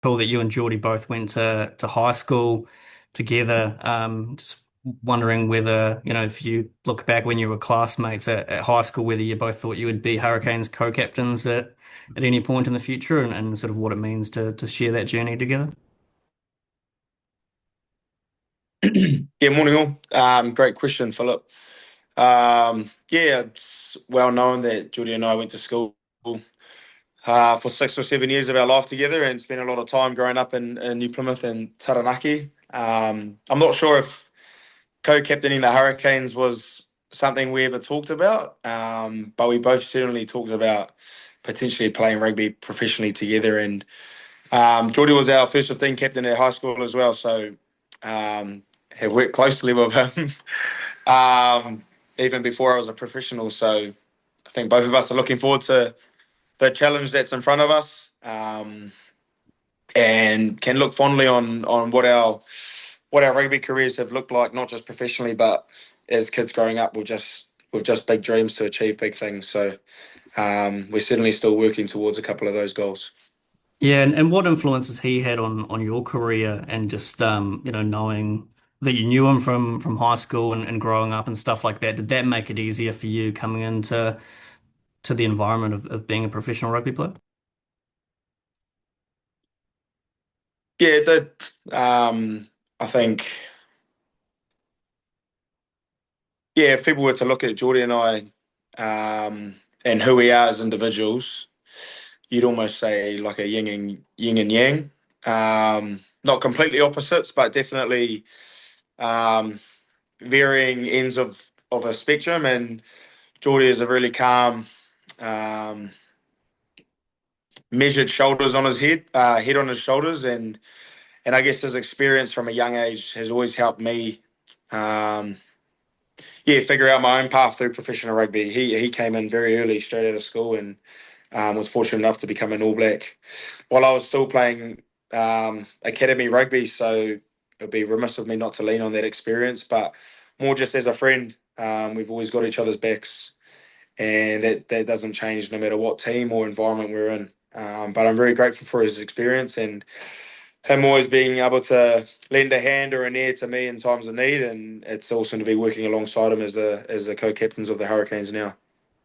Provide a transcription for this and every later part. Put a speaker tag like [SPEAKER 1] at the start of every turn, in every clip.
[SPEAKER 1] Cool that you and Jordie both went to high school together. Just wondering whether, if you look back when you were classmates at high school, whether you both thought you would be Hurricanes co-captains at any point in the future and sort of what it means to share that journey together.
[SPEAKER 2] Yeah, morning all. Great question, Philip. Yeah, it's well known that Judy and I went to school for 6 or 7 years of our life together and spent a lot of time growing up in New Plymouth and Taranaki. I'm not sure if co-captaining the Hurricanes was something we ever talked about, but we both certainly talked about potentially playing rugby professionally together. And Geordie was our first 15 captain at high school as well, so have worked closely with him even before I was a professional. So I think both of us are looking forward to the challenge that's in front of us, and can look fondly on what our rugby careers have looked like, not just professionally, but as kids growing up with just big dreams to achieve big things. So we're certainly still working towards a couple of those goals.
[SPEAKER 1] Yeah, and what influences he had on your career and just knowing that you knew him from high school and growing up and stuff like that, did that make it easier for you coming into to the environment of being a professional rugby player?
[SPEAKER 2] Yeah, that I think, yeah, if people were to look at Geordie and I, and who we are as individuals, you'd almost say like a yin and yang. Not completely opposites, but definitely um, varying ends of a spectrum. And Geordie is a really calm, um, measured shoulders on his head on his shoulders, and I guess his experience from a young age has always helped me. Um, yeah, figure out my own path through professional rugby. He came in very early, straight out of school, and was fortunate enough to become an All Black while I was still playing academy rugby. So it'd be remiss of me not to lean on that experience, but more just as a friend. We've always got each other's backs, and that doesn't change no matter what team or environment we're in. But I'm very grateful for his experience and him always being able to lend a hand or an ear to me in times of need. And it's awesome to be working alongside him as the co-captains of the Hurricanes now.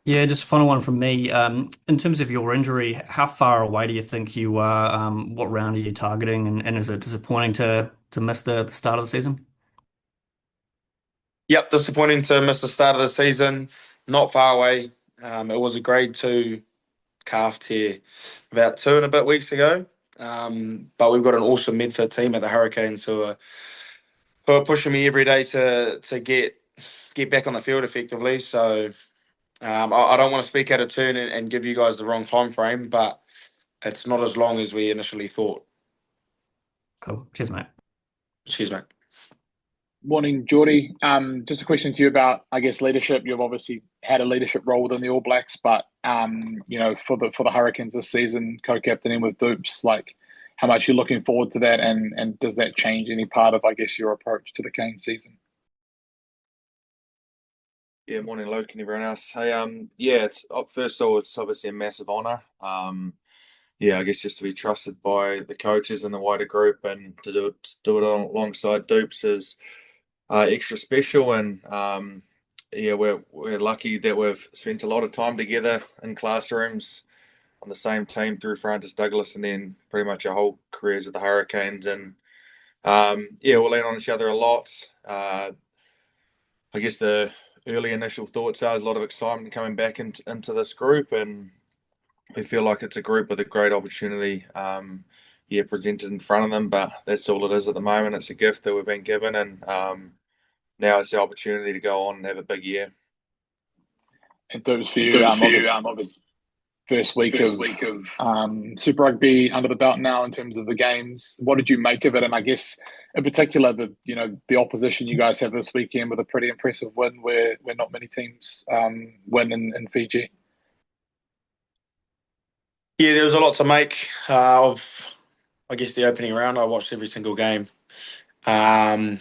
[SPEAKER 1] Yeah, just final one from me. In terms of your injury, how far away do you think you are? What round are you targeting? And is it disappointing to miss the start of the season?
[SPEAKER 2] Yep, disappointing to miss the start of the season. Not far away. It was a grade two calf tear about 2 and a bit weeks ago. But we've got an awesome midfield team at the Hurricanes who are pushing me every day to get back on the field effectively. So I don't want to speak out of turn and give you guys the wrong time frame, but it's not as long as we initially thought.
[SPEAKER 1] Cool. Cheers, mate.
[SPEAKER 2] Cheers, mate.
[SPEAKER 3] Morning, Geordie. Just a question to you about, I guess, leadership. You've obviously had a leadership role within the All Blacks, but for the Hurricanes this season, co-captaining with Dupes, like how much you're looking forward to that, and does that change any part of, I guess, your approach to the Canes season?
[SPEAKER 4] Yeah, morning, Luke, and everyone else. Hey, yeah, it's first of all, it's obviously a massive honour. Yeah, I guess just to be trusted by the coaches and the wider group, and to do it alongside Dupes is extra special. And yeah, we're lucky that we've spent a lot of time together in classrooms on the same team through Francis Douglas, and then pretty much our whole careers at the Hurricanes. And yeah, we'll lean on each other a lot. I guess the early initial thoughts are there's a lot of excitement coming back into this group, and we feel like it's a group with a great opportunity, yeah, presented in front of them. But that's all it is at the moment. It's a gift that we've been given, and now it's the opportunity to go on and have a big year.
[SPEAKER 3] And Dupes for you, obviously first week of Super Rugby under the belt now in terms of the games. What did you make of it? And I guess in particular the opposition you guys have this weekend with a pretty impressive win where not many teams win in Fiji.
[SPEAKER 2] Yeah, there was a lot to make of, I guess, the opening round. I watched every single game. Um,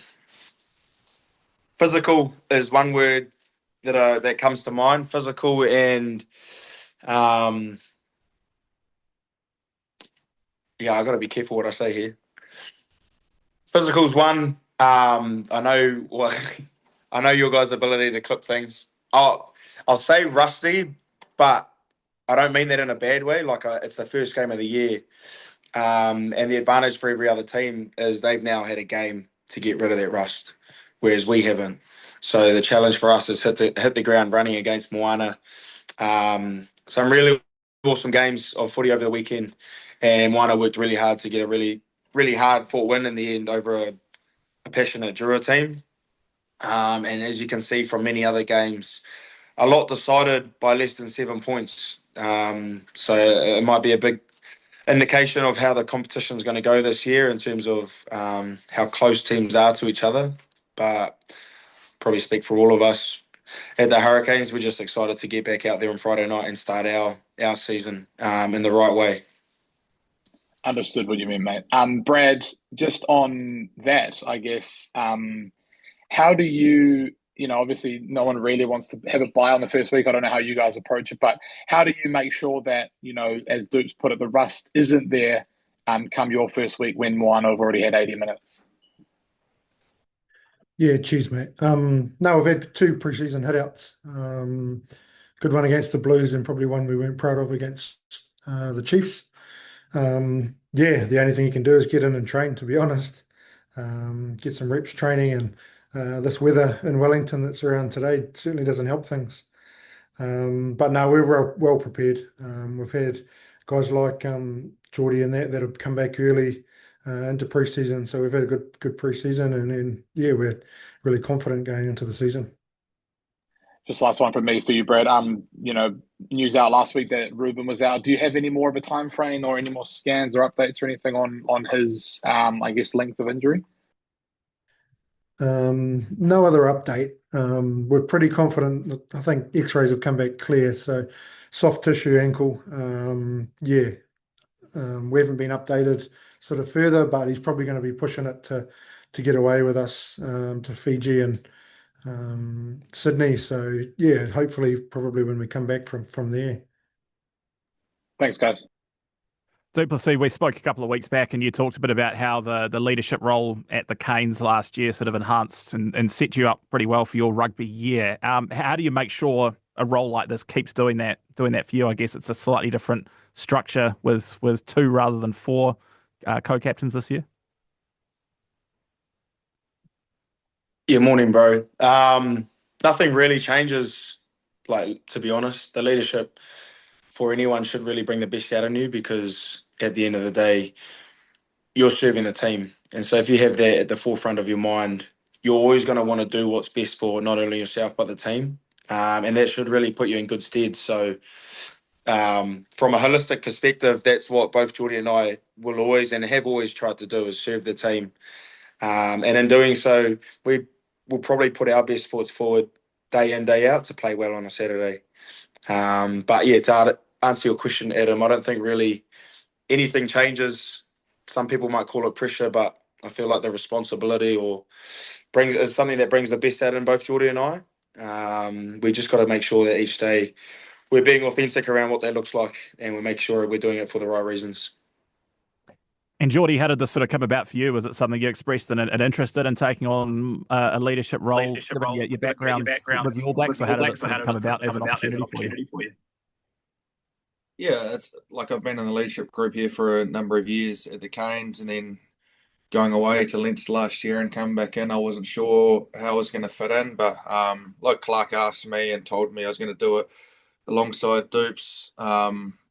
[SPEAKER 2] Physical is one word that comes to mind. Physical and um, yeah, I got to be careful what I say here. Physical's one. I know well, I know your guys' ability to clip things. I'll say rusty, but I don't mean that in a bad way. Like it's the first game of the year, and the advantage for every other team is they've now had a game to get rid of that rust, whereas we haven't. So the challenge for us is hit the ground running against Moana. Some really awesome games of footy over the weekend, and Moana worked really hard to get a really hard fought win in the end over a passionate Drua team. And as you can see from many other games, a lot decided by less than 7 points. So it might be a big indication of how the competition is going to go this year in terms of how close teams are to each other. But probably speak for all of us at the Hurricanes. We're just excited to get back out there on Friday night and start our season in the right way.
[SPEAKER 3] Understood what you mean, mate. Brad, just on that, I guess, how do obviously no one really wants to have a bye on the first week. I don't know how you guys approach it, but how do you make sure that, as Dukes put it, the rust isn't there come your first week when Moana have already had 80 minutes?
[SPEAKER 5] Yeah, cheers, mate. No, we've had two preseason hitouts. Good one against the Blues and probably one we weren't proud of against the Chiefs. Yeah, the only thing you can do is get in and train, to be honest. Get some reps training, and this weather in Wellington that's around today certainly doesn't help things. But no, we're well prepared. We've had guys like Jordie and that have come back early into pre-season, so we've had a good pre-season, and yeah, we're really confident going into the season.
[SPEAKER 3] Just last one from me for you, Brad. News out last week that Ruben was out. Do you have any more of a time frame or any more scans or updates or anything on his, I guess, length of injury?
[SPEAKER 5] No other update. We're pretty confident. I think X-rays have come back clear. So soft tissue ankle. Yeah, we haven't been updated sort of further, but he's probably going to be pushing it to get away with us to Fiji and Sydney. So yeah, hopefully, probably when we come back from there.
[SPEAKER 3] Thanks, guys.
[SPEAKER 6] Duplessis, we spoke a couple of weeks back and you talked a bit about how the leadership role at the Canes last year sort of enhanced and set you up pretty well for your rugby year. How do you make sure a role like this keeps doing that for you? I guess it's a slightly different structure with two rather than four co-captains this year.
[SPEAKER 2] Yeah, morning, bro. Nothing really changes, like, to be honest. The leadership for anyone should really bring the best out of you, because at the end of the day, you're serving the team. And so if you have that at the forefront of your mind, you're always going to want to do what's best for not only yourself, but the team. And that should really put you in good stead. So from a holistic perspective, that's what both Jordie and I will always and have always tried to do, is serve the team. And in doing so, we will probably put our best foot forward day in, day out to play well on a Saturday. But yeah, to answer your question, Adam, I don't think really anything changes. Some people might call it pressure, but I feel like the responsibility is something that brings the best out in both Jordie and I. We just got to make sure that each day we're being authentic around what that looks like, and we make sure we're doing it for the right reasons.
[SPEAKER 6] And Jordie, how did this sort of come about for you? Was it something you expressed an interest in taking on a leadership role, given your background with the All Blacks, or how did it sort of come about as an opportunity for you?
[SPEAKER 4] Yeah, it's like I've been in the leadership group here for a number of years at the Canes, and then going away to Leinster last year and coming back in. I wasn't sure how I was going to fit in, but like Clark asked me and told me I was going to do it alongside Dupes.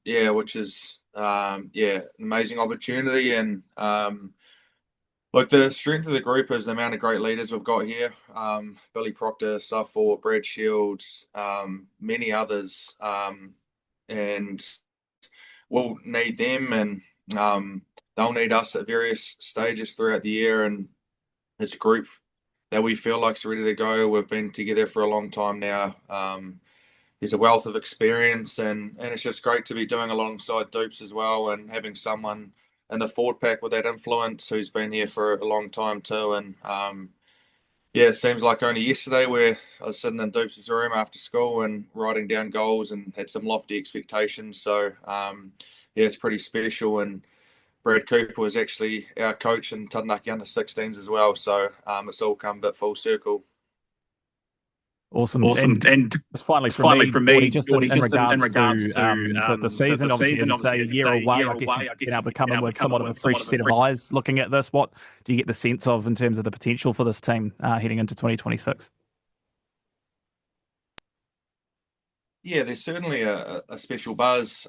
[SPEAKER 4] Yeah, which is an amazing opportunity, and like the strength of the group is the amount of great leaders we've got here. Billy Proctor, Suffolk, Brad Shields, many others, and we'll need them, and they'll need us at various stages throughout the year. And it's a group that we feel like's ready to go. We've been together for a long time now. There's a wealth of experience, and it's just great to be doing alongside Dupes as well, and having someone in the forward pack with that influence who's been here for a long time too. And yeah, it seems like only yesterday where I was sitting in Dupes' room after school and writing down goals and had some lofty expectations. So yeah, it's pretty special. And Brad Cooper was actually our coach in Taranaki under-16s as well. So it's all come a bit full circle.
[SPEAKER 6] Awesome.
[SPEAKER 7] Awesome. And
[SPEAKER 6] just finally from me, just in regards to the season, obviously, as you say, a year away, I guess you've been able to come in with somewhat of a fresh set of eyes looking at this. What do you get the sense of in terms of the potential for this team heading into 2026?
[SPEAKER 4] Yeah, there's certainly a special buzz.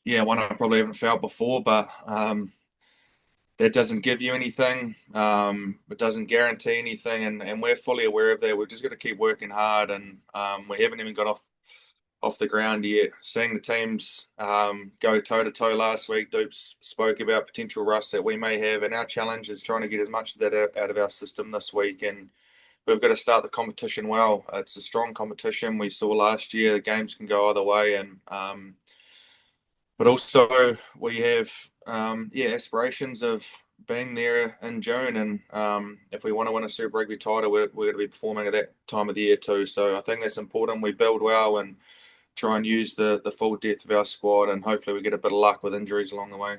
[SPEAKER 4] Yeah, one I probably haven't felt before, but that doesn't give you anything. It doesn't guarantee anything, and we're fully aware of that. We've just got to keep working hard, and we haven't even got off the ground yet. Seeing the teams go toe-to-toe last week, Dupes spoke about potential rust that we may have, and our challenge is trying to get as much of that out of our system this week, and we've got to start the competition well. It's a strong competition. We saw last year the games can go either way, and but also we have aspirations of being there in June, and if we want to win a Super Rugby title, we're going to be performing at that time of the year too. So I think that's important. We build well and try and use the full depth of our squad, and hopefully we get a bit of luck with injuries along the way.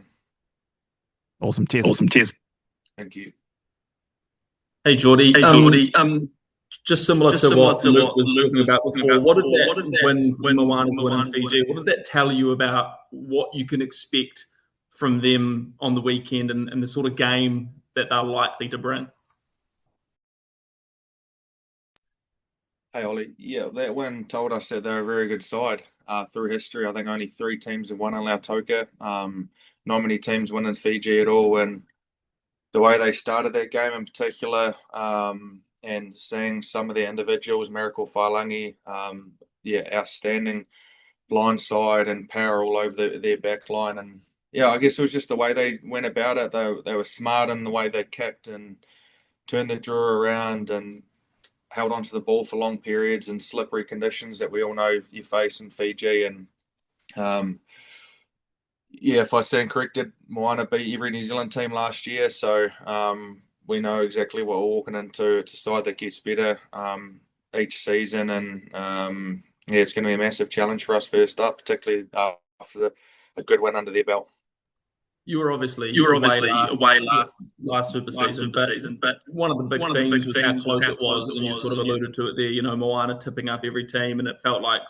[SPEAKER 6] Awesome. Cheers.
[SPEAKER 4] Thank you.
[SPEAKER 7] Hey Jordie. Just similar to what Luke was talking about before, what did that when Moana's winning Fiji, what did that tell you about what you can expect from them on the weekend and the sort of game that they're likely to bring?
[SPEAKER 4] Hey Ollie, yeah, that win told us that they're a very good side. Through history, I think only 3 teams have won in Lautoka. Not many teams win in Fiji at all, and the way they started that game in particular, and seeing some of the individuals, Miracle Whailangi, outstanding blindside and power all over their back line. And yeah, I guess it was just the way they went about it. They were smart in the way they kicked and turned the draw around and held onto the ball for long periods in slippery conditions that we all know you face in Fiji. And if I stand corrected, Moana beat every New Zealand team last year. So we know exactly what we're walking into. It's a side that gets better each season. And it's going to be a massive challenge for us first up, particularly after a good win under their belt.
[SPEAKER 7] You were obviously away last Super season, but one of the big themes was how close it was, and you sort of alluded to it there. You know, Moana tipping up every team, and it felt like,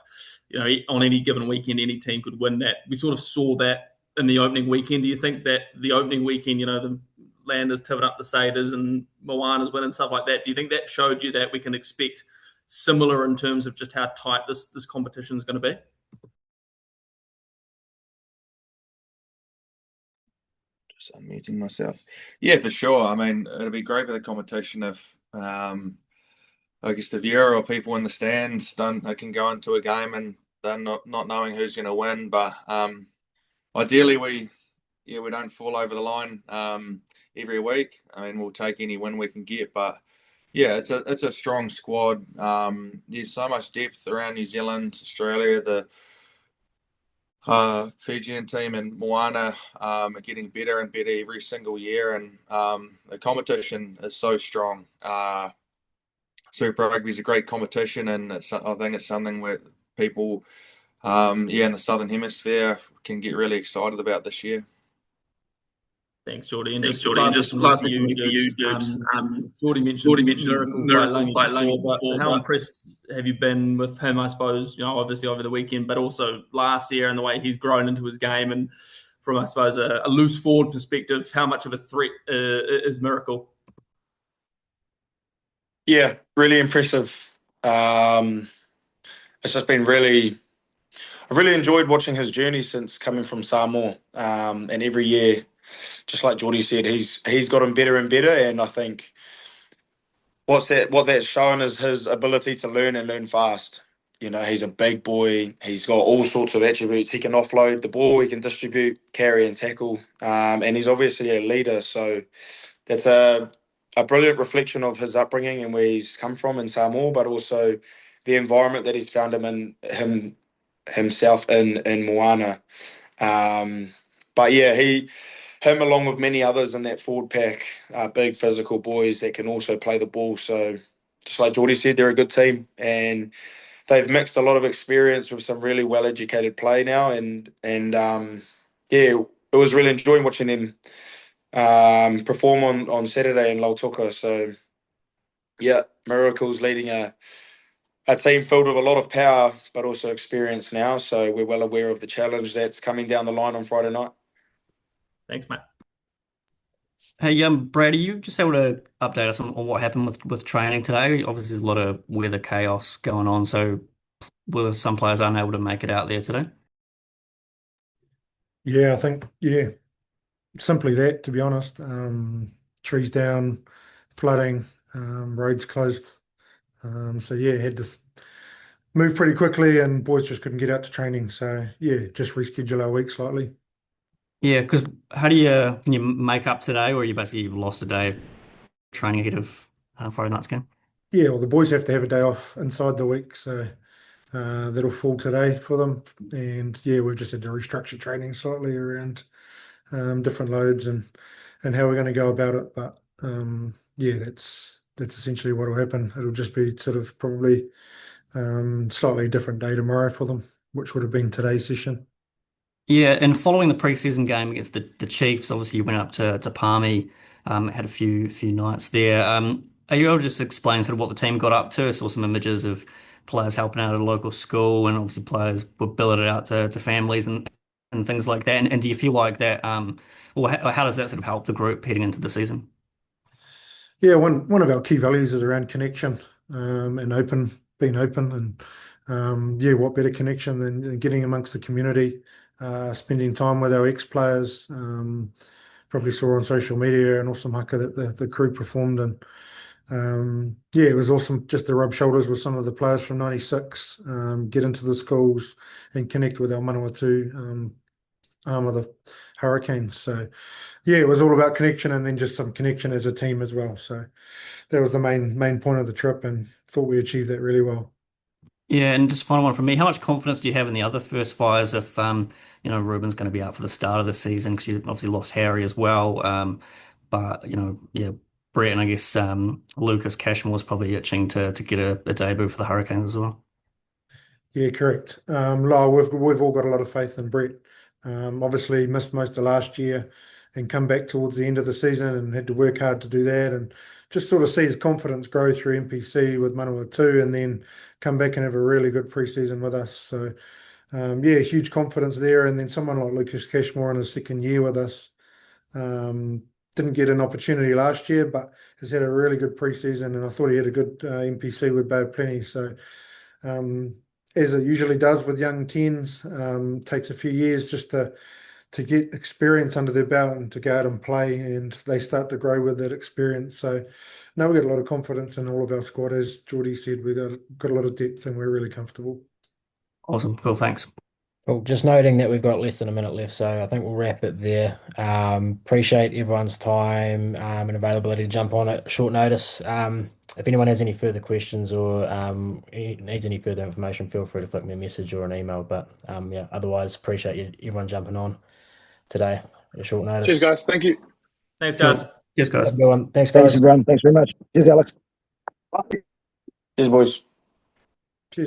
[SPEAKER 7] you know, on any given weekend, any team could win that. We sort of saw that in the opening weekend. Do you think that the opening weekend, you know, the Landers tipping up the Satyrs and Moana's winning, stuff like that, do you think that showed you that we can expect similar in terms of just how tight this competition is going to be?
[SPEAKER 4] Just unmuting myself. Yeah, for sure. I mean, it'd be great for the competition if, I guess, the viewer or people in the stands can go into a game and they're not knowing who's going to win. But ideally, we don't fall over the line every week. I mean, we'll take any win we can get. But yeah, it's a strong squad. There's so much depth around New Zealand, Australia, the Fijian team and Moana are getting better and better every single year, and the competition is so strong. Super Rugby is a great competition, and I think it's something where people, in the Southern Hemisphere can get really excited about this year.
[SPEAKER 7] Thanks, Jordie. And just last thing for you, Dupes. Jordie mentioned Miracle Whailangi before. How impressed have you been with him, I suppose, you know, obviously over the weekend, but also last year and the way he's grown into his game, and from, I suppose, a loose forward perspective, how much of a threat is Miracle?
[SPEAKER 2] Yeah, really impressive. It's just been I've really enjoyed watching his journey since coming from Samoa. And every year, just like Jordie said, he's gotten better and better. And I think what that's shown is his ability to learn and learn fast. You know, he's a big boy. He's got all sorts of attributes. He can offload the ball, he can distribute, carry and tackle. And he's obviously a leader. So that's a brilliant reflection of his upbringing and where he's come from in Samoa, but also the environment that he's found himself in Moana. But yeah, him along with many others in that forward pack are big physical boys that can also play the ball. So just like Jordie said, they're a good team, and they've mixed a lot of experience with some really well-educated play now. And it was really enjoying watching them perform on Saturday in Lautoka. So yeah, Miracles leading a team filled with a lot of power, but also experience now. So we're well aware of the challenge that's coming down the line on Friday night.
[SPEAKER 7] Thanks, Matt.
[SPEAKER 1] Hey, Brad, are you just able to update us on what happened with training today? Obviously, there's a lot of weather chaos going on, so were some players unable to make it out there today?
[SPEAKER 5] Yeah, I think, simply that, to be honest. Trees down, flooding, roads closed. So yeah, had to move pretty quickly, and boys just couldn't get out to training. So yeah, just reschedule our week slightly.
[SPEAKER 1] Yeah, because can you make up today, or you basically lost a day of training ahead of Friday night's game?
[SPEAKER 5] Yeah, well, the boys have to have a day off inside the week, so that'll fall today for them. And yeah, we've just had to restructure training slightly around different loads and how we're going to go about it. But yeah, that's essentially what will happen. It'll just be sort of probably slightly different day tomorrow for them, which would have been today's session.
[SPEAKER 1] Yeah, and following the preseason game against the Chiefs, obviously you went up to Palmy, had a few nights there. Are you able to just explain sort of what the team got up to? I saw some images of players helping out at a local school, and obviously players were billeted out to families and things like that. And do you feel like that, or how does that sort of help the group heading into the season?
[SPEAKER 5] Yeah, one of our key values is around connection and being open, and yeah, what better connection than getting amongst the community, spending time with our ex-players. Probably saw on social media an awesome haka that the crew performed, and yeah, it was awesome just to rub shoulders with some of the players from '96, get into the schools and connect with our Manawatu arm of the Hurricanes. So yeah, it was all about connection, and then just some connection as a team as well. So that was the main point of the trip, and thought we achieved that really well.
[SPEAKER 1] Yeah, and just final one from me. How much confidence do you have in the other first fires if Ruben's going to be out for the start of the season because you obviously lost Harry as well. But yeah, Brett and I guess Lucas Cashmore's probably itching to get a debut for the Hurricanes as well.
[SPEAKER 5] Yeah, correct. Lyle, we've all got a lot of faith in Brett. Obviously missed most of last year and come back towards the end of the season and had to work hard to do that, and just sort of see his confidence grow through NPC with Manawatu and then come back and have a really good preseason with us. So yeah, huge confidence there. And then someone like Lucas Cashmore in his second year with us. Didn't get an opportunity last year, but has had a really good preseason, and I thought he had a good NPC with Bay of Plenty. So as it usually does with young tens, takes a few years just to get experience under their belt and to go out and play, and they start to grow with that experience. So now we've got a lot of confidence in all of our squad. As Jordie said, we've got a lot of depth and we're really comfortable.
[SPEAKER 1] Awesome, cool, thanks.
[SPEAKER 8] Well, just noting that we've got less than a minute left, so I think we'll wrap it there. Appreciate everyone's time and availability to jump on at short notice. If anyone has any further questions or needs any further information, feel free to flick me a message or an email. But yeah, otherwise, appreciate everyone jumping on today at short notice.
[SPEAKER 3] Cheers, guys. Thank you.
[SPEAKER 7] Thanks, guys.
[SPEAKER 1] Yes, guys.
[SPEAKER 8] Thanks, guys.
[SPEAKER 9] Thanks, everyone. Thanks very much. Cheers, Alex.
[SPEAKER 2] Cheers, boys.